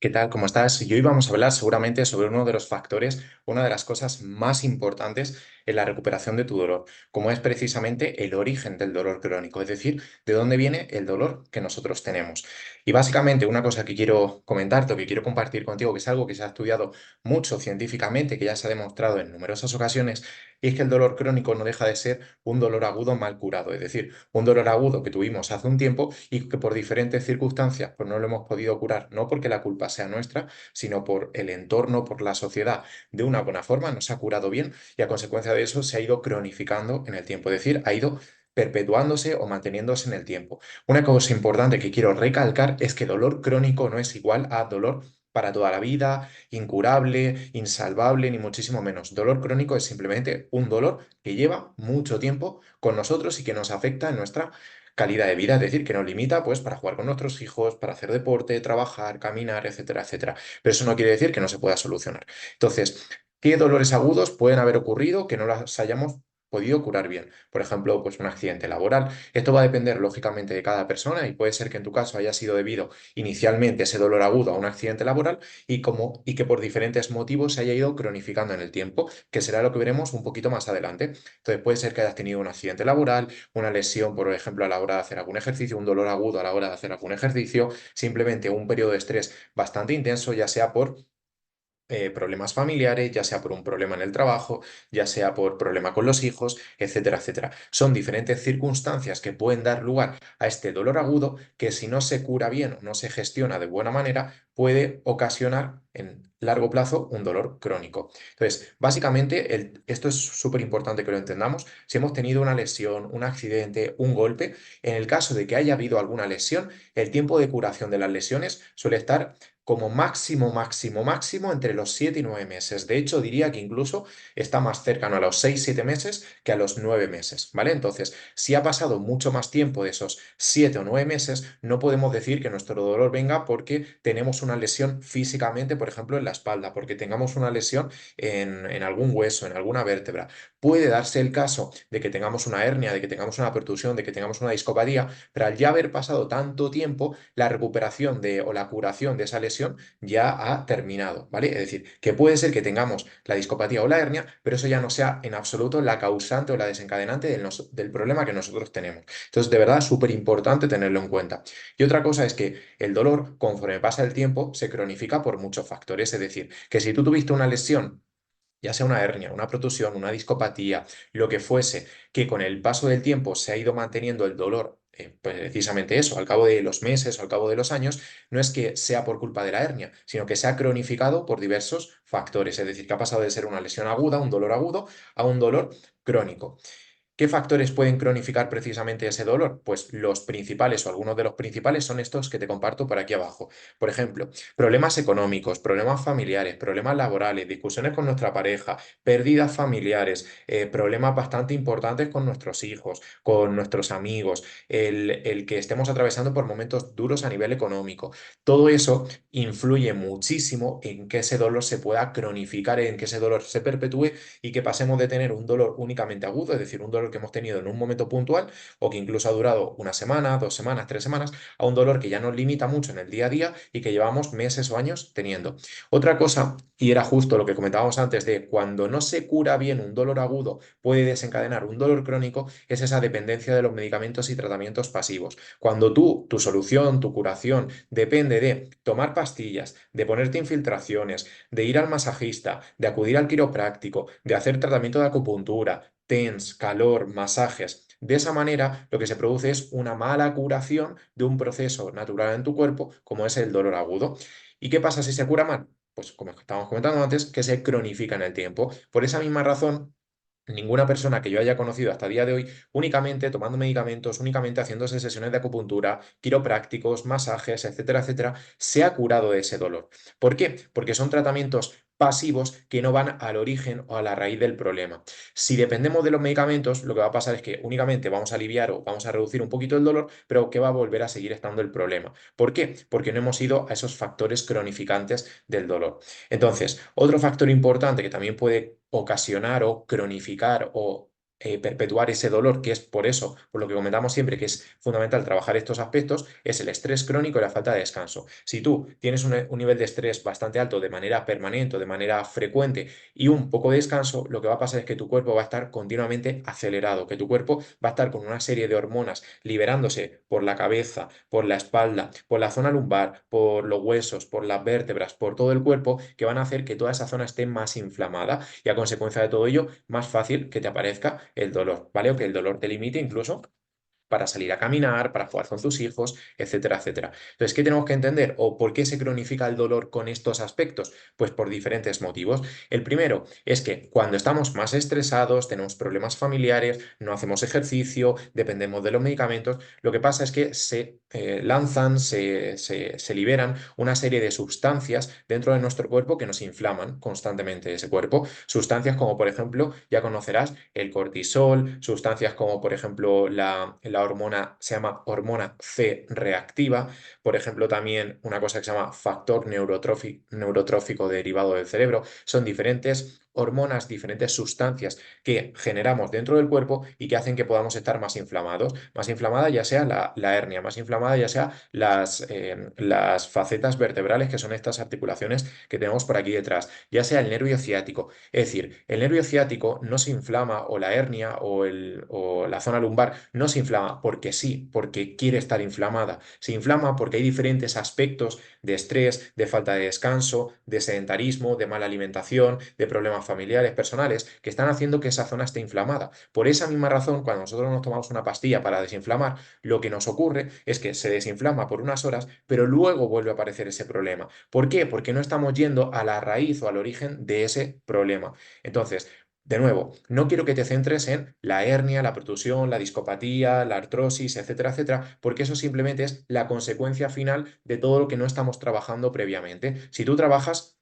¿Qué tal? ¿Cómo estás? Y hoy vamos a hablar seguramente sobre uno de los factores, una de las cosas más importantes en la recuperación de tu dolor, como es precisamente el origen del dolor crónico, es decir, de dónde viene el dolor que nosotros tenemos. Y básicamente una cosa que quiero comentarte o que quiero compartir contigo, que es algo que se ha estudiado mucho científicamente, que ya se ha demostrado en numerosas ocasiones, y es que el dolor crónico no deja de ser un dolor agudo mal curado, es decir, un dolor agudo que tuvimos hace un tiempo y que por diferentes circunstancias pues no lo hemos podido curar, no porque la culpa sea nuestra, sino por el entorno, por la sociedad, de una buena forma, no se ha curado bien y a consecuencia de eso se ha ido cronificando en el tiempo, es decir, ha ido perpetuándose o manteniéndose en el tiempo. Una cosa importante que quiero recalcar es que dolor crónico no es igual a dolor para toda la vida, incurable, insalvable, ni muchísimo menos. Dolor crónico es simplemente un dolor que lleva mucho tiempo con nosotros y que nos afecta en nuestra calidad de vida, es decir, que nos limita pues para jugar con nuestros hijos, para hacer deporte, trabajar, caminar, etcétera, etcétera. Pero eso no quiere decir que no se pueda solucionar. Entonces, ¿qué dolores agudos pueden haber ocurrido que no las hayamos podido curar bien? Por ejemplo, pues un accidente laboral. Esto va a depender lógicamente de cada persona y puede ser que en tu caso haya sido debido inicialmente ese dolor agudo a un accidente laboral y que por diferentes motivos se haya ido cronificando en el tiempo, que será lo que veremos un poquito más adelante. Entonces puede ser que hayas tenido un accidente laboral, una lesión, por ejemplo, a la hora de hacer algún ejercicio, un dolor agudo a la hora de hacer algún ejercicio, simplemente un periodo de estrés bastante intenso, ya sea por problemas familiares, ya sea por un problema en el trabajo, ya sea por problema con los hijos, etcétera, etcétera. Son diferentes circunstancias que pueden dar lugar a este dolor agudo que si no se cura bien o no se gestiona de buena manera, puede ocasionar en largo plazo un dolor crónico. Entonces, básicamente, esto es súper importante que lo entendamos. Si hemos tenido una lesión, un accidente, un golpe, en el caso de que haya habido alguna lesión, el tiempo de curación de las lesiones suele estar como máximo, máximo, máximo entre los 7 y 9 meses. De hecho, diría que incluso está más cercano a los 6 7 meses que a los 9 meses, ¿vale? Entonces, si ha pasado mucho más tiempo de esos 7 o 9 meses, no podemos decir que nuestro dolor venga porque tenemos una lesión físicamente, por ejemplo, en la espalda, porque tengamos una lesión en algún hueso, en alguna vértebra. Puede darse el caso de que tengamos una hernia, de que tengamos una pertusión, de que tengamos una discopatía, pero al ya haber pasado tanto tiempo, la recuperación o la curación de esa lesión ya ha terminado, ¿vale? Es decir, que puede ser que tengamos la discopatía o la hernia, pero eso ya no sea en absoluto la causante o la desencadenante del problema que nosotros tenemos. Entonces, de verdad, es súper importante tenerlo en cuenta. Y otra cosa es que el dolor, conforme pasa el tiempo, se cronifica por muchos factores. Es decir, que si tú tuviste una lesión, ya sea una hernia, una protusión, una discopatía, lo que fuese, que con el paso del tiempo se ha ido manteniendo el dolor, precisamente eso, al cabo de los meses o al cabo de los años, no es que sea por culpa de la hernia, sino que se ha cronificado por diversos factores, es decir, que ha pasado de ser una lesión aguda, un dolor agudo, a un dolor crónico. ¿Qué factores pueden cronificar precisamente ese dolor? Pues los principales o algunos de los principales son estos que te comparto por aquí abajo. Por ejemplo, problemas económicos, problemas familiares, problemas laborales, discusiones con nuestra pareja, pérdidas familiares, problemas bastante importantes con nuestros hijos, con nuestros amigos, el que estemos atravesando por momentos duros a nivel económico. Todo eso influye muchísimo en que ese dolor se pueda cronificar, en que ese dolor se perpetúe y que pasemos de tener un dolor únicamente agudo, es decir, un dolor que hemos tenido en un momento puntual o que incluso ha durado una semana, 2 semanas, 3 semanas, a un dolor que ya nos limita mucho en el día a día y que llevamos meses o años teniendo. Otra cosa, y era justo lo que comentábamos antes de cuando no se cura bien un dolor agudo, puede desencadenar un dolor crónico, es esa dependencia de los medicamentos y tratamientos pasivos. Cuando tu solución, tu curación, depende de tomar pastillas, de ponerte infiltraciones, de ir al masajista, de acudir al quiropráctico, de hacer tratamiento de acupuntura, TENS, calor, masajes. De esa manera, lo que se produce es una mala curación de un proceso natural en tu cuerpo, como es el dolor agudo. ¿Y qué pasa si se cura mal? Pues como estábamos comentando antes, que se cronifica en el tiempo. Por esa misma razón, ninguna persona que yo haya conocido hasta el día de hoy, únicamente tomando medicamentos, únicamente haciéndose sesiones de acupuntura, quiroprácticos, masajes, etcétera, etcétera, se ha curado de ese dolor. ¿Por qué? Porque son tratamientos pasivos que no van al origen o a la raíz del problema. Si dependemos de los medicamentos, lo que va a pasar es que únicamente vamos a aliviar o vamos a reducir un poquito el dolor, pero que va a volver a seguir estando el problema. ¿Por qué? Porque no hemos ido a esos factores cronificantes del dolor. Entonces, otro factor importante que también puede ocasionar o cronificar o perpetuar ese dolor, que es por eso, por lo que comentamos siempre, que es fundamental trabajar estos aspectos, es el estrés crónico y la falta de descanso. Si tú tienes un nivel de estrés bastante alto de manera permanente, o de manera frecuente y un poco de descanso, lo que va a pasar es que tu cuerpo va a estar continuamente acelerado, que tu cuerpo va a estar con una serie de hormonas liberándose por la cabeza, por la espalda, por la zona lumbar, por los huesos, por las vértebras, por todo el cuerpo, que van a hacer que toda esa zona esté más inflamada y a consecuencia de todo ello, más fácil que te aparezca el dolor, ¿vale? O que el dolor te limite incluso para salir a caminar, para jugar con tus hijos, etcétera, etcétera. Entonces, ¿qué tenemos que entender? ¿O por qué se cronifica el dolor con estos aspectos? Pues por diferentes motivos. El primero es que cuando estamos más estresados, tenemos problemas familiares, no hacemos ejercicio, dependemos de los medicamentos, lo que pasa es que se lanzan, se liberan una serie de sustancias dentro de nuestro cuerpo que nos inflaman constantemente ese cuerpo. Sustancias como, por ejemplo, ya conocerás el cortisol, sustancias como, por ejemplo, la hormona, se llama hormona C reactiva, por ejemplo, también una cosa que se llama factor neurotrófico derivado del cerebro. Son diferentes hormonas, diferentes sustancias que generamos dentro del cuerpo y que hacen que podamos estar más inflamados. Más inflamada ya sea la hernia, más inflamada ya sea las facetas vertebrales, que son estas articulaciones que tenemos por aquí detrás, ya sea el nervio ciático. Es decir, el nervio ciático no se inflama, o la hernia o la zona lumbar no se inflama porque sí, porque quiere estar inflamada. Se inflama porque hay diferentes aspectos de estrés, de falta de descanso, de sedentarismo, de mala alimentación, de problemas familiares, personales, que están haciendo que esa zona esté inflamada. Por esa misma razón, cuando nosotros nos tomamos una pastilla para desinflamar, lo que nos ocurre es que se desinflama por unas horas, pero luego vuelve a aparecer ese problema. ¿Por qué? Porque no estamos yendo a la raíz o al origen de ese problema. Entonces, de nuevo, no quiero que te centres en la hernia, la protusión, la discopatía, la artrosis, etcétera, etcétera, porque eso simplemente es la consecuencia final de todo lo que no estamos trabajando previamente. Si tú trabajas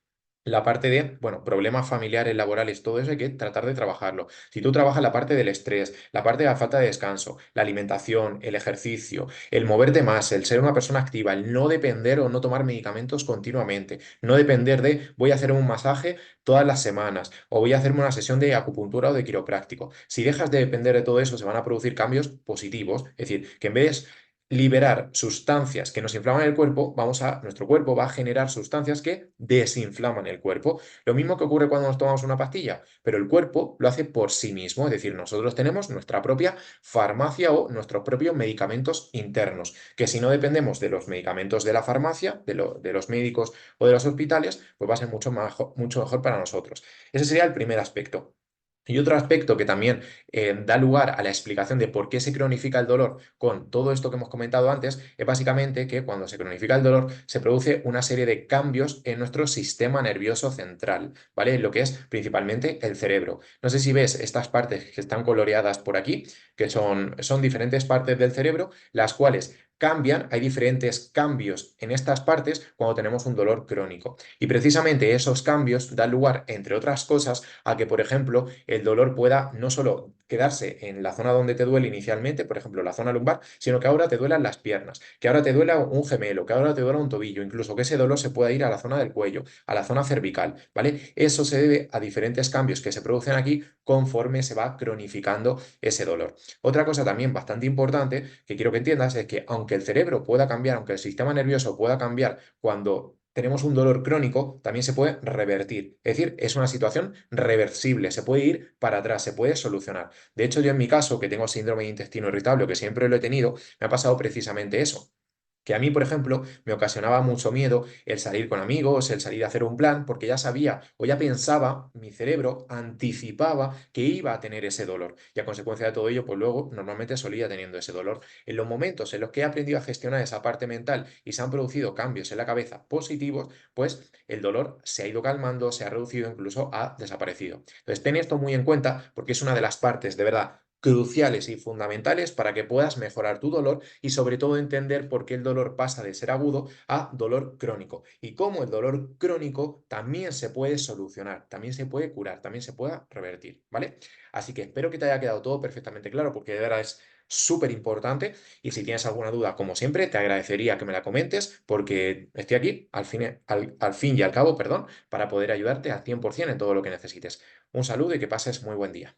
la parte de, bueno, problemas familiares, laborales, todo eso hay que tratar de trabajarlo. Si tú trabajas la parte del estrés, la parte de la falta de descanso, la alimentación, el ejercicio, el moverte más, el ser una persona activa, el no depender o no tomar medicamentos continuamente, no depender de voy a hacer un masaje todas las semanas o voy a hacerme una sesión de acupuntura o de quiropráctico. Si dejas de depender de todo eso, se van a producir cambios positivos. Es decir, que en vez de liberar sustancias que nos inflaman el cuerpo, nuestro cuerpo va a generar sustancias que desinflaman el cuerpo. Lo mismo que ocurre cuando nos tomamos una pastilla, pero el cuerpo lo hace por sí mismo. Es decir, nosotros tenemos nuestra propia farmacia o nuestros propios medicamentos internos, que si no dependemos de los medicamentos de la farmacia, de los médicos o de los hospitales, pues va a ser mucho mejor para nosotros. Ese sería el primer aspecto. Y otro aspecto que también da lugar a la explicación de por qué se cronifica el dolor con todo esto que hemos comentado antes es básicamente que cuando se cronifica el dolor se produce una serie de cambios en nuestro sistema nervioso central, ¿vale? Lo que es principalmente el cerebro. No sé si ves estas partes que están coloreadas por aquí, que son diferentes partes del cerebro, las cuales cambian, hay diferentes cambios en estas partes cuando tenemos un dolor crónico. Y precisamente esos cambios dan lugar, entre otras cosas, a que, por ejemplo, el dolor pueda no solo quedarse en la zona donde te duele inicialmente, por ejemplo, la zona lumbar, sino que ahora te duelan las piernas, que ahora te duela un gemelo, que ahora te duela un tobillo, incluso que ese dolor se pueda ir a la zona del cuello, a la zona cervical, ¿vale? Eso se debe a diferentes cambios que se producen aquí conforme se va cronificando ese dolor. Otra cosa también bastante importante que quiero que entiendas es que aunque el cerebro pueda cambiar, aunque el sistema nervioso pueda cambiar cuando tenemos un dolor crónico, también se puede revertir. Es decir, es una situación reversible, se puede ir para atrás, se puede solucionar. De hecho, yo en mi caso, que tengo síndrome de intestino irritable, que siempre lo he tenido, me ha pasado precisamente eso. Que a mí, por ejemplo, me ocasionaba mucho miedo el salir con amigos, el salir a hacer un plan, porque ya sabía o ya pensaba, mi cerebro anticipaba que iba a tener ese dolor. Y a consecuencia de todo ello, pues luego normalmente solía teniendo ese dolor. En los momentos en los que he aprendido a gestionar esa parte mental y se han producido cambios en la cabeza positivos, pues el dolor se ha ido calmando, se ha reducido, incluso ha desaparecido. Entonces, ten esto muy en cuenta porque es una de las partes de verdad cruciales y fundamentales para que puedas mejorar tu dolor y sobre todo entender por qué el dolor pasa de ser agudo a dolor crónico y cómo el dolor crónico también se puede solucionar, también se puede curar, también se puede revertir, ¿vale? Así que espero que te haya quedado todo perfectamente claro porque de verdad es súper importante y si tienes alguna duda, como siempre, te agradecería que me la comentes porque estoy aquí al fin y al cabo, perdón, para poder ayudarte al 100% en todo lo que necesites. Un saludo y que pases muy buen día.